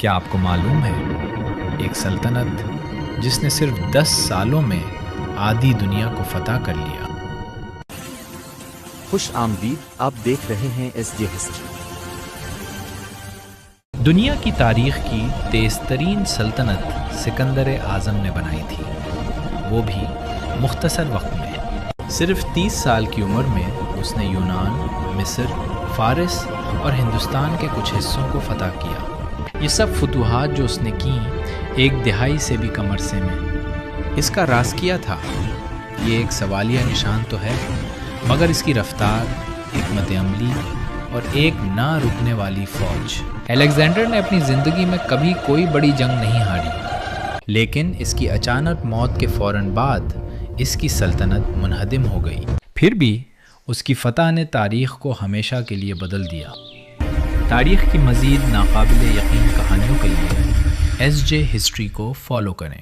کیا آپ کو معلوم ہے ایک سلطنت جس نے صرف 10 سالوں میں آدھی دنیا کو فتح کر لیا؟ خوش آمدید، آپ دیکھ رہے ہیں ایس جے ہسٹری۔ دنیا کی تاریخ کی تیز ترین سلطنت سکندر اعظم نے بنائی تھی، وہ بھی مختصر وقت میں۔ صرف 30 سال کی عمر میں اس نے یونان، مصر، فارس اور ہندوستان کے کچھ حصوں کو فتح کیا۔ یہ سب فتوحات جو اس نے کیں 1 دہائی سے بھی کم عرصے میں۔ اس کا راز کیا تھا؟ یہ ایک سوالیہ نشان تو ہے، مگر اس کی رفتار، حکمت عملی اور ایک نہ رکنے والی فوج۔ الیگزینڈر نے اپنی زندگی میں کبھی کوئی بڑی جنگ نہیں ہاری، لیکن اس کی اچانک موت کے فوراً بعد اس کی سلطنت منہدم ہو گئی۔ پھر بھی اس کی فتح نے تاریخ کو ہمیشہ کے لیے بدل دیا۔ تاریخ کی مزید ناقابل یقین کہانیوں کے لیے ایس جے ہسٹری کو فالو کریں۔